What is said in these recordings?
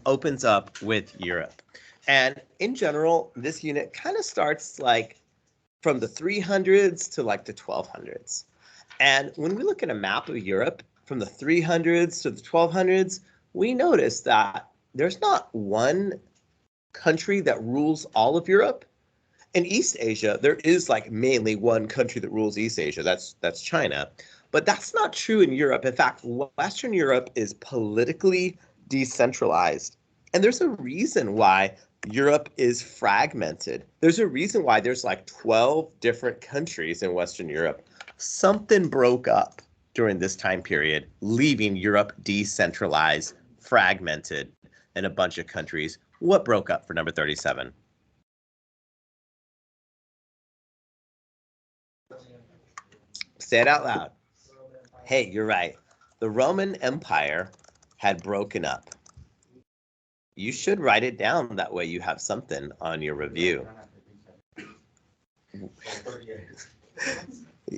opens up with Europe. And in general, this unit kind of starts like from the 300s to like the 1200s. And when we look at a map of Europe from the 300s to the 1200s, we notice that there's not one country that rules all of Europe. In East Asia, there is like mainly one country that rules East Asia. That's China. But that's not true in Europe. In fact, Western Europe is politically decentralized. And there's a reason why Europe is fragmented. There's a reason why there's like 12 different countries in Western Europe. Something broke up during this time period, leaving Europe decentralized, fragmented in a bunch of countries. What broke up for number 37? Say it out loud. Hey, you're right. The Roman Empire had broken up. You should write it down. That way you have something on your review.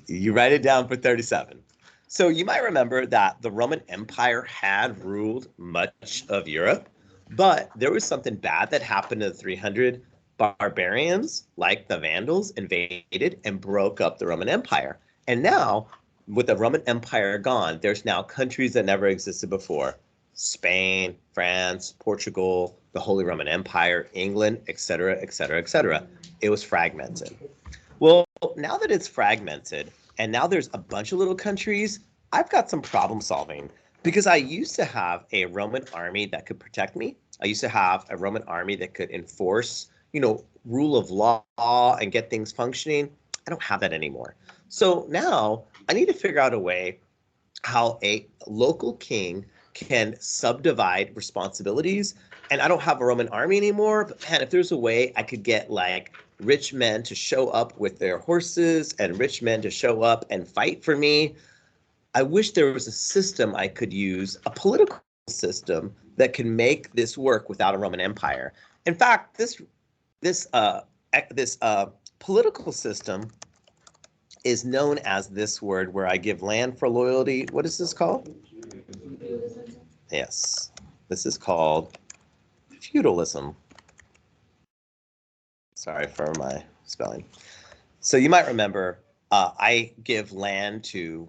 You write it down for 37. So you might remember that the Roman Empire had ruled much of Europe, but there was something bad that happened in the 300. Barbarians, like the Vandals, invaded and broke up the Roman Empire. And now, with the Roman Empire gone, there's now countries that never existed before. Spain, France, Portugal, the Holy Roman Empire, England, etc., etc., etc. It was fragmented. Well, now that it's fragmented, and now there's a bunch of little countries, I've got some problem solving. Because I used to have a Roman army that could protect me. I used to have a Roman army that could enforce, rule of law and get things functioning. I don't have that anymore. So now I need to figure out a way how a local king can subdivide responsibilities. And I don't have a Roman army anymore, but man, if there's a way I could get like rich men to show up with their horses and rich men to show up and fight for me. I wish there was a system I could use, a political system that can make this work without a Roman Empire. In fact, this political system is known as this word where I give land for loyalty. What is this called? Yes, this is called feudalism. Sorry for my spelling. So you might remember I give land to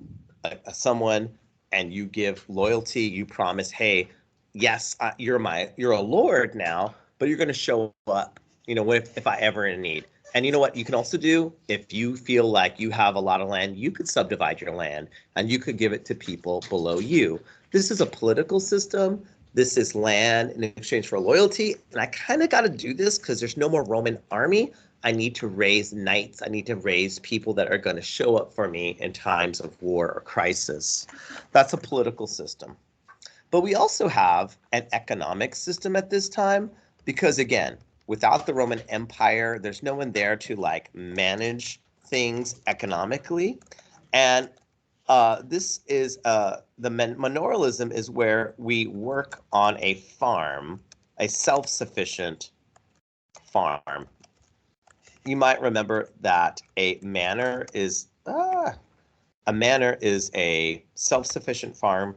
someone and you give loyalty. You promise, hey, yes, you're a lord now, but you're going to show up, if I ever in need. And you know what you can also do? If you feel like you have a lot of land, you could subdivide your land and you could give it to people below you. This is a political system. This is land in exchange for loyalty. And I kind of got to do this because there's no more Roman army. I need to raise knights. I need to raise people that are going to show up for me in times of war or crisis. That's a political system. But we also have an economic system at this time because, again, without the Roman Empire, there's no one there to like manage things economically. And this is the Minorialism is where we work on a farm, a self-sufficient farm. You might remember that a manor is a self-sufficient farm.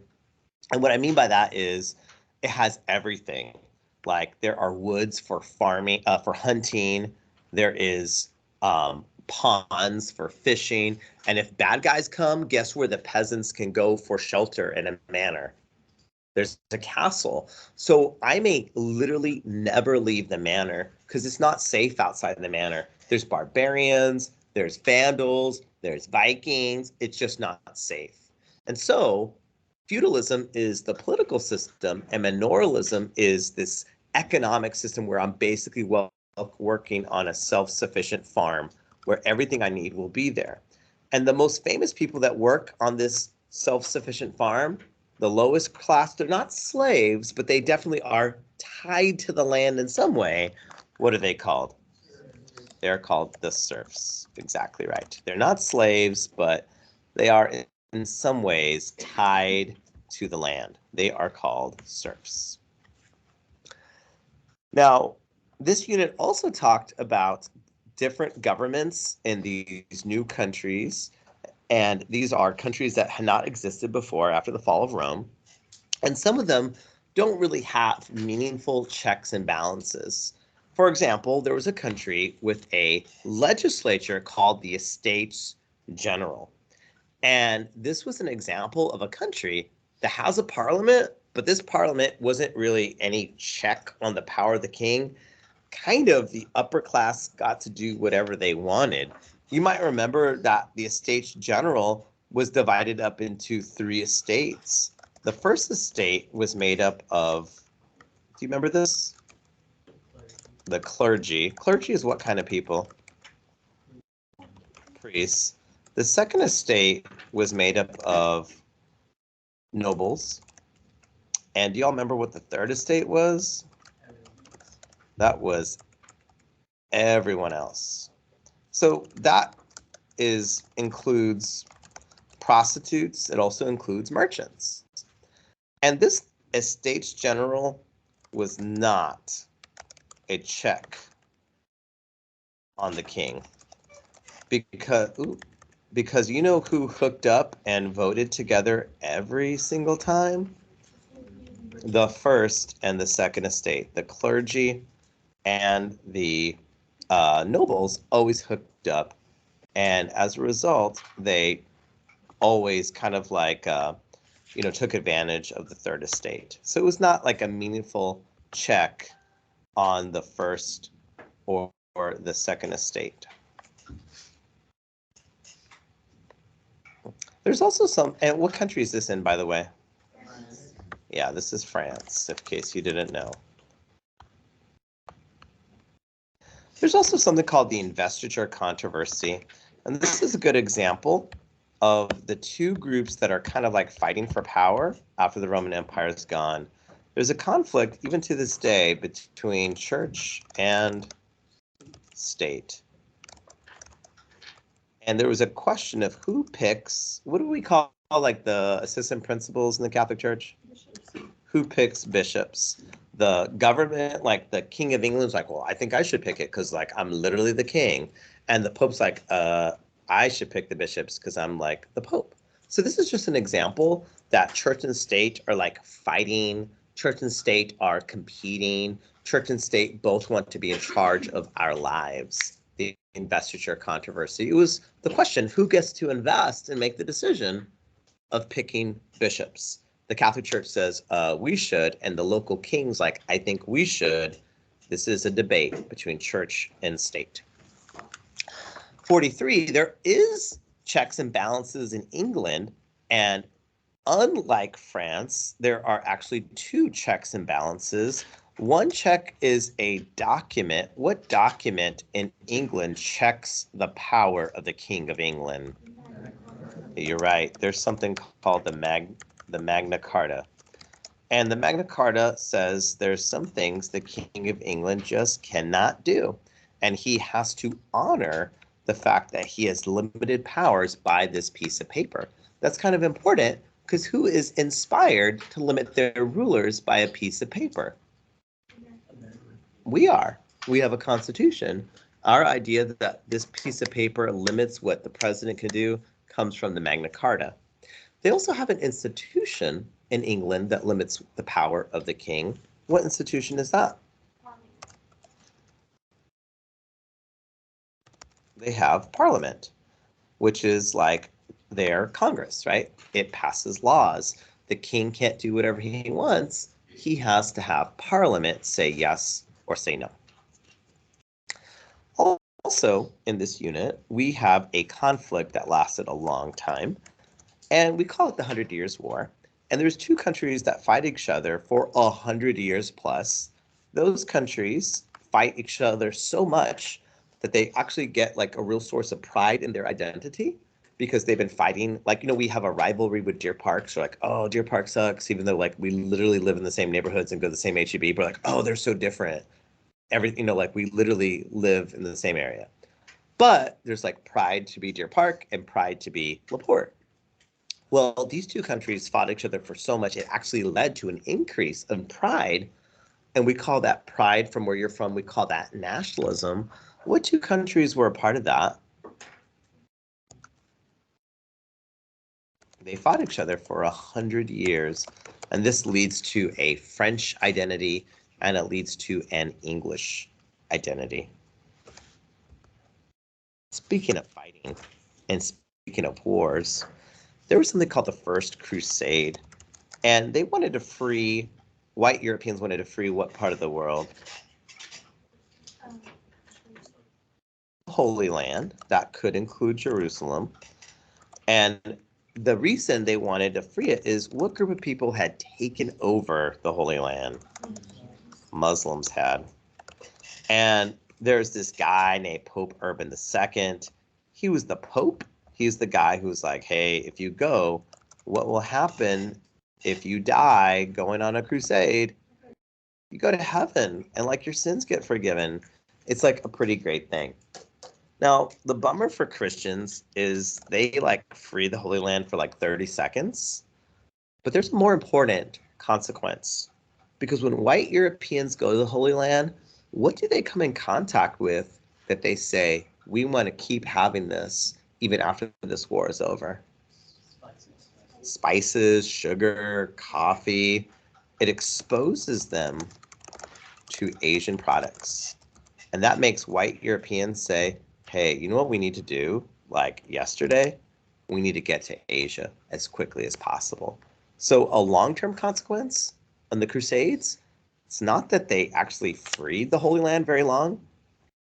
And what I mean by that is it has everything. Like there are woods for farming, for hunting. There is ponds for fishing. And if bad guys come, guess where the peasants can go for shelter in a manor? There's a castle. So I may literally never leave the manor because it's not safe outside the manor. There's barbarians, there's Vandals, there's Vikings. It's just not safe. And so feudalism is the political system and Minorialism is this economic system where I'm basically working on a self-sufficient farm where everything I need will be there. And the most famous people that work on this self-sufficient farm, the lowest class, they're not slaves, but they definitely are tied to the land in some way. What are they called? They're called the serfs. Exactly right. They're not slaves, but they are in some ways tied to the land. They are called serfs. Now, this unit also talked about different governments in these new countries, and these are countries that had not existed before after the fall of Rome. And some of them don't really have meaningful checks and balances. For example, there was a country with a legislature called the Estates General. And this was an example of a country that has a parliament, but this parliament wasn't really any check on the power of the king. Kind of the upper class got to do whatever they wanted. You might remember that the Estates General was divided up into 3 estates. The first estate was made up of, do you remember this? The clergy. Clergy is what kind of people? Priests. The second estate was made up of nobles. And do y'all remember what the third estate was? That was everyone else. So that includes prostitutes. It also includes merchants. And this Estates General was not a check on the king because you know who hooked up and voted together every single time? The first and the second estate, the clergy and the nobles always hooked up, and as a result, they always kind of like took advantage of the third estate. So it was not like a meaningful check on the first or the second estate. There's also some, and what country is this in, by the way? France. Yeah, this is France, in case you didn't know. There's also something called the investiture controversy, and this is a good example of the two groups that are kind of like fighting for power after the Roman Empire is gone. There's a conflict, even to this day, between church and state. And there was a question of who picks, what do we call like the assistant principals in the Catholic Church? Bishops. Who picks bishops? The government, like the King of England's like, well, I think I should pick it because like I'm literally the king. And the Pope's like, I should pick the bishops because I'm like the Pope. So this is just an example that church and state are like fighting. Church and state are competing. Church and state both want to be in charge of our lives. The investiture controversy. It was the question, who gets to invest and make the decision of picking bishops? The Catholic Church says we should, and the local king's like, I think we should. This is a debate between church and state. 43, there is checks and balances in England, and unlike France, there are actually 2 checks and balances. One check is a document. What document in England checks the power of the King of England? You're right. There's something called the Magna Carta. And the Magna Carta says there's some things the King of England just cannot do. And he has to honor the fact that he has limited powers by this piece of paper. That's kind of important because who is inspired to limit their rulers by a piece of paper? We are. We have a constitution. Our idea that this piece of paper limits what the president can do comes from the Magna Carta. They also have an institution in England that limits the power of the king. What institution is that? They have Parliament, which is like their Congress, right? It passes laws. The king can't do whatever he wants. He has to have Parliament say yes or say no. Also, in this unit, we have a conflict that lasted a long time, and we call it the 100 Years' War. And there's 2 countries that fight each other for 100 years plus. Those countries fight each other so much that they actually get like a real source of pride in their identity because they've been fighting. Like, we have a rivalry with Deer Park. So like, oh, Deer Park sucks, even though like we literally live in the same neighborhoods and go to the same HEB. We're like, oh, they're so different. Everything, like we literally live in the same area. But there's like pride to be Deer Park and pride to be LaPorte. Well, these 2 countries fought each other for so much, it actually led to an increase in pride. And we call that pride from where you're from. We call that nationalism. What 2 countries were a part of that? They fought each other for 100 years, and this leads to a French identity, and it leads to an English identity. Speaking of fighting and speaking of wars, there was something called the First Crusade, and they wanted to free, white Europeans wanted to free what part of the world? Holy Land. That could include Jerusalem. And the reason they wanted to free it is what group of people had taken over the Holy Land? Muslims had. And there's this guy named Pope Urban II. He was the Pope. He's the guy who's like, hey, if you go, what will happen if you die going on a crusade? You go to heaven and like your sins get forgiven. It's like a pretty great thing. Now, the bummer for Christians is they like free the Holy Land for like 30 seconds, but there's a more important consequence. Because when white Europeans go to the Holy Land, what do they come in contact with that they say, we want to keep having this even after this war is over? Spices, sugar, coffee. It exposes them to Asian products. And that makes white Europeans say, hey, you know what we need to do? Like yesterday, we need to get to Asia as quickly as possible. So a long-term consequence on the Crusades, it's not that they actually freed the Holy Land very long,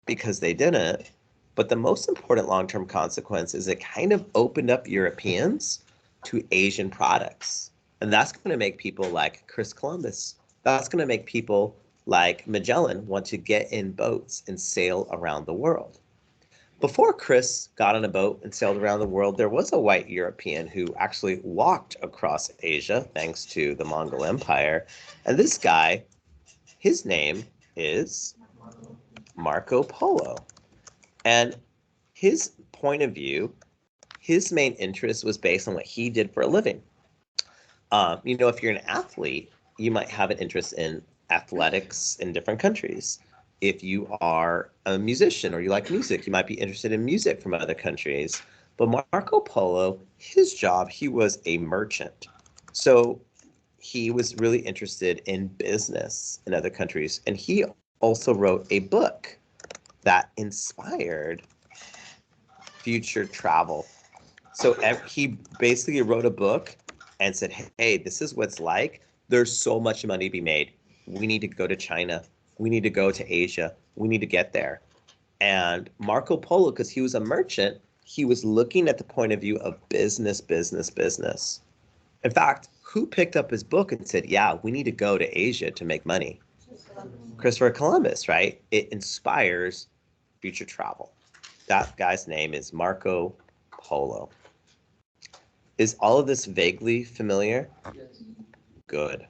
because they didn't, but the most important long-term consequence is it kind of opened up Europeans to Asian products. And that's going to make people like Chris Columbus. That's going to make people like Magellan want to get in boats and sail around the world. Before Chris got on a boat and sailed around the world, there was a white European who actually walked across Asia thanks to the Mongol Empire. And this guy, his name is Marco Polo. And his point of view, his main interest was based on what he did for a living. If you're an athlete, you might have an interest in athletics in different countries. If you are a musician or you like music, you might be interested in music from other countries. But Marco Polo, his job, he was a merchant. So he was really interested in business in other countries. And he also wrote a book that inspired future travel. So he basically wrote a book and said, hey, this is what's like. There's so much money to be made. We need to go to China. We need to go to Asia. We need to get there. And Marco Polo, because he was a merchant, he was looking at the point of view of business, business, business. In fact, who picked up his book and said, yeah, we need to go to Asia to make money? Christopher Columbus, right? It inspires future travel. That guy's name is Marco Polo. Is all of this vaguely familiar? Yes. Good.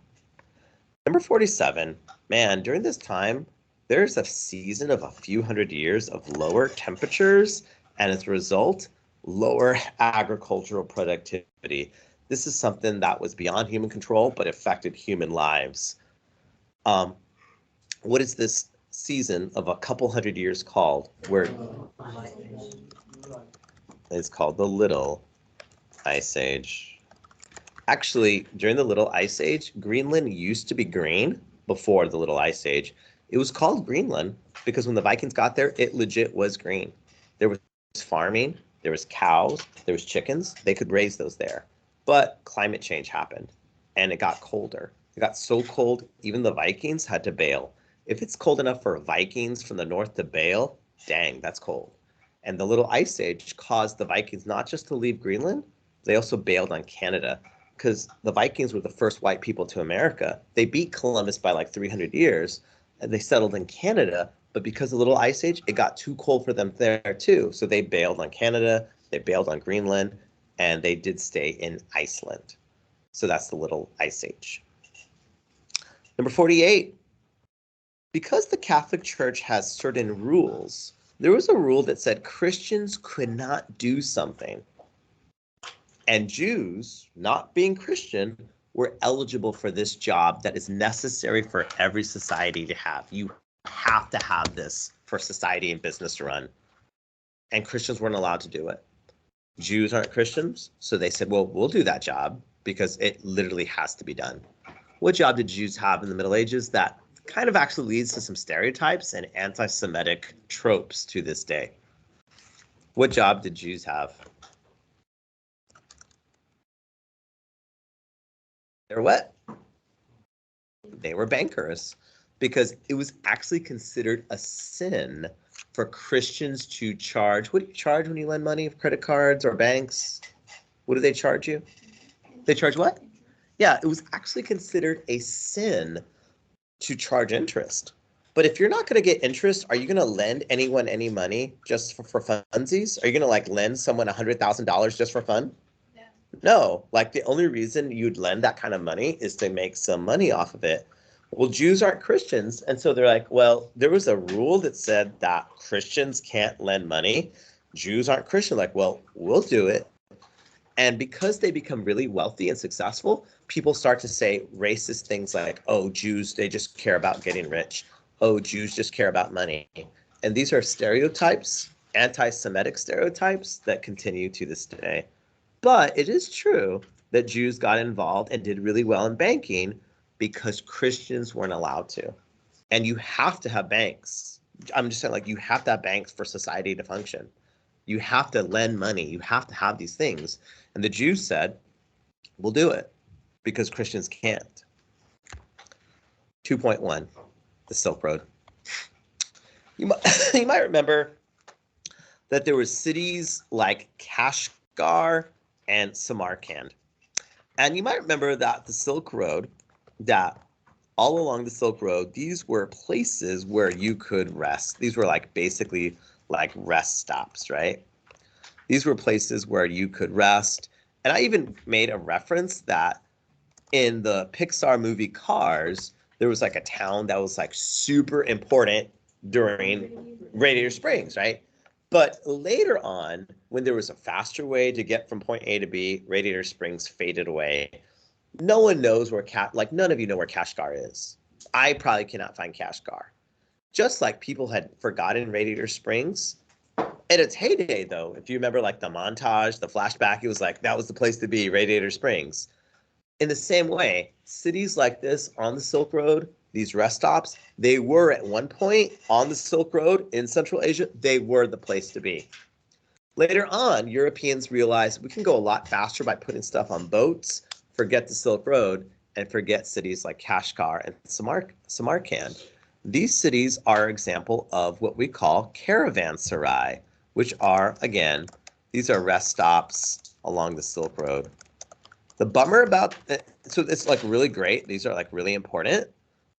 Number 47, man, during this time, there's a season of a few hundred years of lower temperatures, and as a result, lower agricultural productivity. This is something that was beyond human control, but affected human lives. What is this season of a couple hundred years called? Where it's called the Little Ice Age. Actually, during the Little Ice Age, Greenland used to be green before the Little Ice Age. It was called Greenland because when the Vikings got there, it legit was green. There was farming, there was cows, there was chickens. They could raise those there. But climate change happened, and it got colder. It got so cold, even the Vikings had to bail. If it's cold enough for Vikings from the north to bail, dang, that's cold. And the Little Ice Age caused the Vikings not just to leave Greenland, they also bailed on Canada because the Vikings were the first white people to America. They beat Columbus by like 300 years, and they settled in Canada. But because of the Little Ice Age, it got too cold for them there too. So they bailed on Canada, they bailed on Greenland, and they did stay in Iceland. So that's the Little Ice Age. Number 48. Because the Catholic Church has certain rules, there was a rule that said Christians could not do something. And Jews, not being Christian, were eligible for this job that is necessary for every society to have. You have to have this for society and business to run. And Christians weren't allowed to do it. Jews aren't Christians, so they said, well, we'll do that job because it literally has to be done. What job did Jews have in the Middle Ages? That kind of actually leads to some stereotypes and anti-Semitic tropes to this day. What job did Jews have? They're what? They were bankers, because it was actually considered a sin for Christians to charge. What do you charge when you lend money of credit cards or banks? What do they charge you? They charge what? Yeah, it was actually considered a sin to charge interest. But if you're not going to get interest, are you going to lend anyone any money just for funsies? Are you going to like lend someone $100,000 just for fun? Yeah. No, like the only reason you'd lend that kind of money is to make some money off of it. Well, Jews aren't Christians. And so they're like, well, there was a rule that said that Christians can't lend money. Jews aren't Christian. Like, well, we'll do it. And because they become really wealthy and successful, people start to say racist things like, oh, Jews, they just care about getting rich. Oh, Jews just care about money. And these are stereotypes, anti-Semitic stereotypes that continue to this day. But it is true that Jews got involved and did really well in banking because Christians weren't allowed to. And you have to have banks. I'm just saying, like, you have to have banks for society to function. You have to lend money. You have to have these things. And the Jews said, we'll do it because Christians can't. 2.1, the Silk Road. You might remember that there were cities like Kashgar and Samarkand. And you might remember that the Silk Road, that all along the Silk Road, these were places where you could rest. These were like basically like rest stops, right? These were places where you could rest. And I even made a reference that in the Pixar movie Cars, there was like a town that was like super important during Radiator Springs, right? But later on, when there was a faster way to get from point A to B, Radiator Springs faded away. No one knows where none of you know where Kashgar is. I probably cannot find Kashgar. Just like people had forgotten Radiator Springs. At its heyday, though, if you remember like the montage, the flashback, it was like, that was the place to be, Radiator Springs. In the same way, cities like this on the Silk Road, these rest stops, they were at one point on the Silk Road in Central Asia, they were the place to be. Later on, Europeans realized we can go a lot faster by putting stuff on boats, forget the Silk Road, and forget cities like Kashgar and Samarkand. These cities are an example of what we call caravanserai, which are, again, these are rest stops along the Silk Road. The bummer about it, so it's like really great. These are like really important,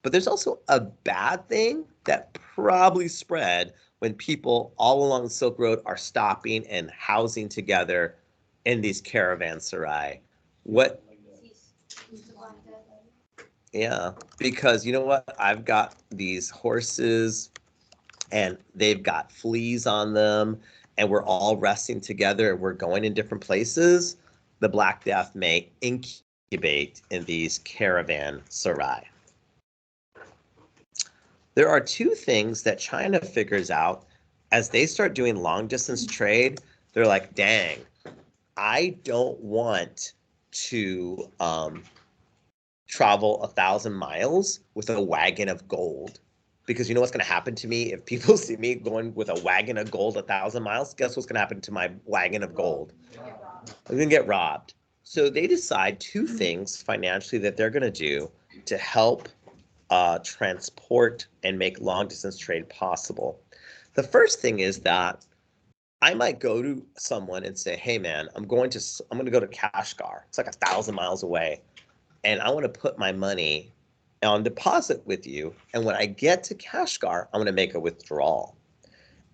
but there's also a bad thing that probably spread when people all along the Silk Road are stopping and housing together in these caravanserai. What? Yeah, because you know what? I've got these horses and they've got fleas on them and we're all resting together and we're going in different places. The Black Death may incubate in these caravanserai. There are two things that China figures out as they start doing long distance trade. They're like, dang, I don't want to travel 1,000 miles with a wagon of gold. Because you know what's going to happen to me if people see me going with a wagon of gold 1,000 miles? Guess what's going to happen to my wagon of gold? I'm going to get robbed. So they decide two things financially that they're going to do to help transport and make long distance trade possible. The first thing is that I might go to someone and say, hey man, I'm going to go to Kashgar. It's like 1,000 miles away. And I want to put my money on deposit with you. And when I get to Kashgar, I'm going to make a withdrawal.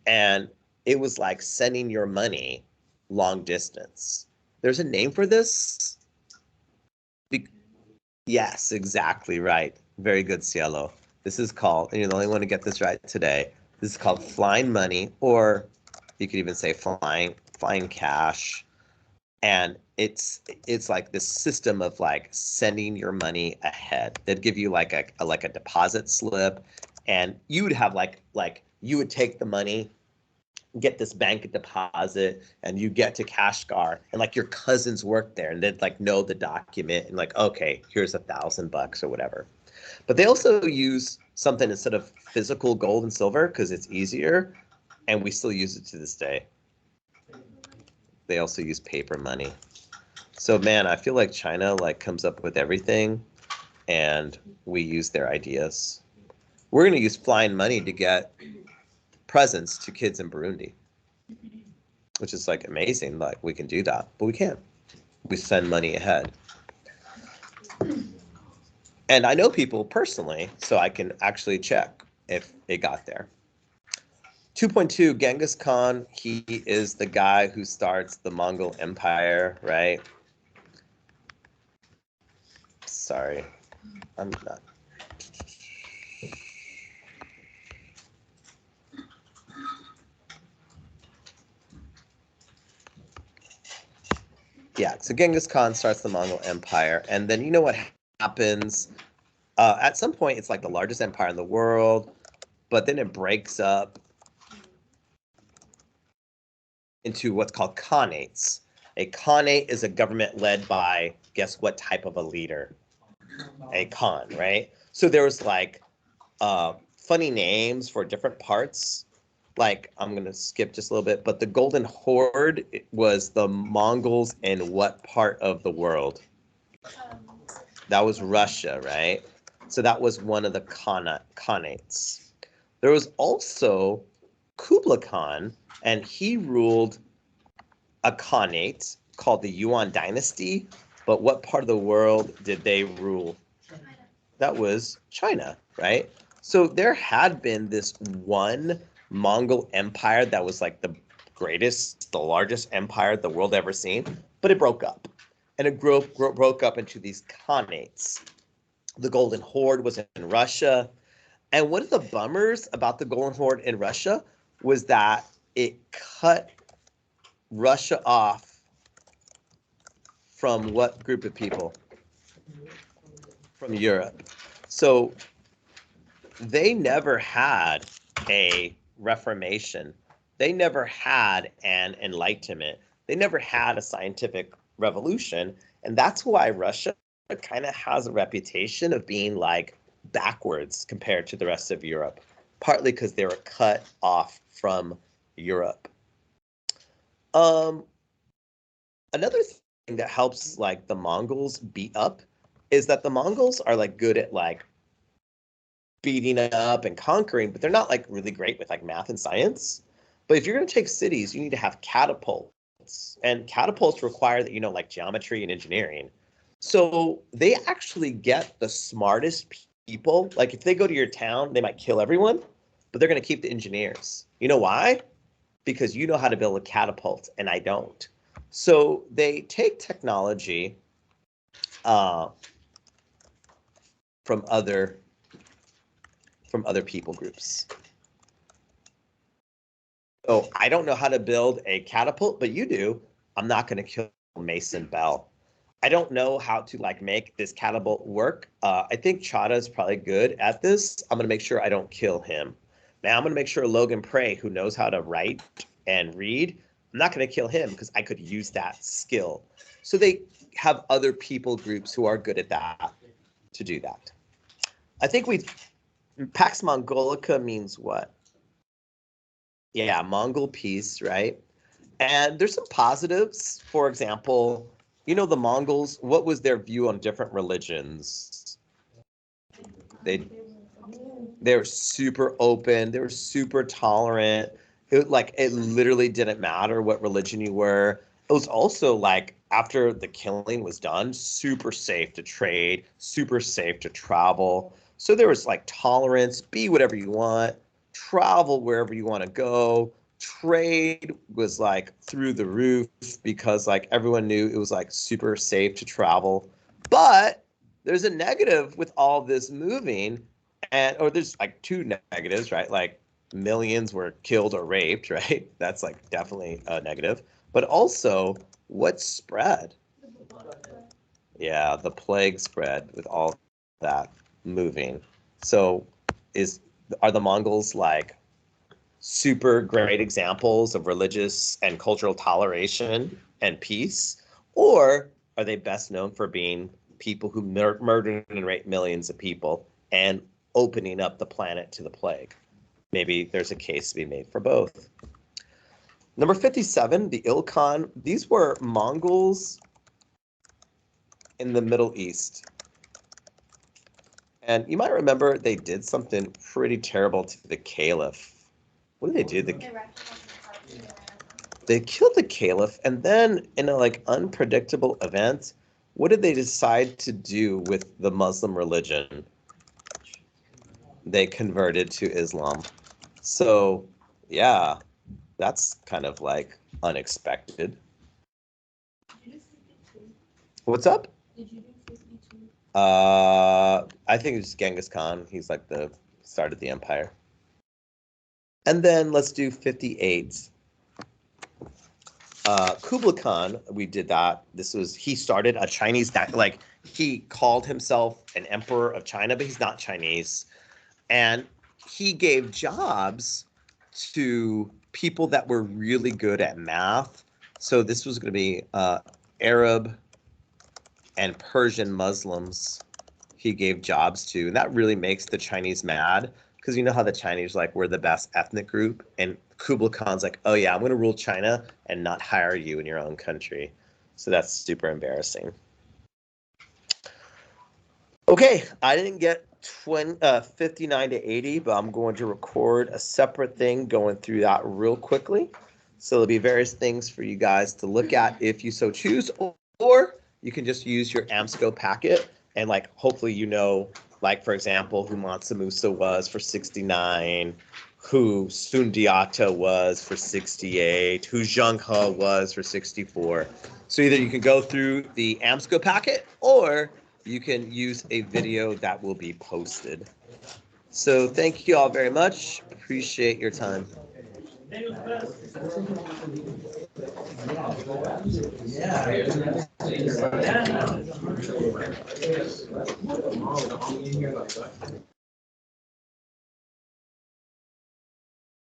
And it was like sending your money long distance. There's a name for this? Yes, exactly right. Very good, Cielo. This is called, and you're the only one to get this right today. This is called flying money, or you could even say flying cash. And it's like this system of like sending your money ahead. They'd give you like a deposit slip, and you would have like you would take the money get this bank deposit and you get to Kashgar and like your cousins work there and they'd like know the document and like, okay, here's $1,000 or whatever. But they also use something instead of physical gold and silver because it's easier, and we still use it to this day. They also use paper money. So man, I feel like China like comes up with everything and we use their ideas. We're going to use flying money to get presents to kids in Burundi, which is like amazing. Like we can do that, but we can't. We send money ahead. And I know people personally, so I can actually check if it got there. 2.2, Genghis Khan, he is the guy who starts the Mongol Empire, right? Sorry, I'm not. Yeah, so Genghis Khan starts the Mongol Empire, and then you know what happens? At some point, it's like the largest empire in the world, but then it breaks up into what's called khanates. A khanate is a government led by, guess what type of a leader? A khan, right? So there was like funny names for different parts. Like, I'm going to skip just a little bit, but the Golden Horde was the Mongols in what part of the world? That was Russia, right? So that was one of the khanates. There was also Kubla Khan, and he ruled a khanate called the Yuan dynasty. But what part of the world did they rule? China. That was China, right? So there had been this one Mongol empire that was like the greatest, the largest empire the world ever seen, but it broke up. And it broke up into these khanates. The Golden Horde was in Russia. And one of the bummers about the Golden Horde in Russia was that it cut Russia off from what group of people? From Europe. So they never had a reformation. They never had an enlightenment. They never had a scientific revolution. And that's why Russia kind of has a reputation of being like backwards compared to the rest of Europe, partly because they were cut off from Europe. Another thing that helps like the Mongols beat up is that the Mongols are like good at like beating up and conquering, but they're not like really great with like math and science. But if you're going to take cities, you need to have catapults, and catapults require that you know like geometry and engineering. So they actually get the smartest people. Like if they go to your town, they might kill everyone, but they're going to keep the engineers. You know why? Because you know how to build a catapult and I don't. So they take technology from other people groups. So I don't know how to build a catapult, but you do. I'm not going to kill Mason Bell. I don't know how to like make this catapult work. I think Chada is probably good at this. I'm going to make sure I don't kill him. Now I'm going to make sure Logan Prey, who knows how to write and read, I'm not going to kill him because I could use that skill. So they have other people groups who are good at that to do that. I think Pax Mongolica means what? Yeah, Mongol Peace, right? And there's some positives. For example, you know, the Mongols, what was their view on different religions? They they were super open, they were super tolerant. It literally didn't matter what religion you were. It was also like after the killing was done, super safe to trade, super safe to travel. So there was like tolerance, be whatever you want, travel wherever you want to go. Trade was like through the roof because like everyone knew it was like super safe to travel. But there's a negative with all this moving, or there's like two negatives, right? Like millions were killed or raped, right? That's like definitely a negative. But also, what spread? Yeah, the plague spread with all that moving. So are the Mongols like super great examples of religious and cultural toleration and peace? Or are they best known for being people who murdered and raped millions of people and opening up the planet to the plague? Maybe there's a case to be made for both. Number 57, the Ilkhan. These were Mongols in the Middle East. And you might remember they did something pretty terrible to the Caliph. What did they do? They killed the Caliph, and then in a like unpredictable event, what did they decide to do with the Muslim religion? They converted to Islam. So, yeah, that's kind of like unexpected. What's up? Did you do 52? I think it's Genghis Khan. He's like the started the empire. And then let's do 58. Kubla Khan, we did that. He started a Chinese, like he called himself an emperor of China, but he's not Chinese. And he gave jobs to people that were really good at math. So this was going to be Arab and Persian Muslims he gave jobs to. And that really makes the Chinese mad, because you know how the Chinese like, we're the best ethnic group. And Kubla Khan's like, oh yeah, I'm going to rule China and not hire you in your own country. So that's super embarrassing. Okay, I didn't get 59 to 80, but I'm going to record a separate thing going through that real quickly. So there'll be various things for you guys to look at if you so choose, or you can just use your AMSCO packet and like hopefully you know, like for example, who Mansa Musa was for 69, who Sundiata was for 68, who Zheng He was for 64. So either you can go through the AMSCO packet or you can use a video that will be posted. So thank you all very much. Appreciate your time. Yeah.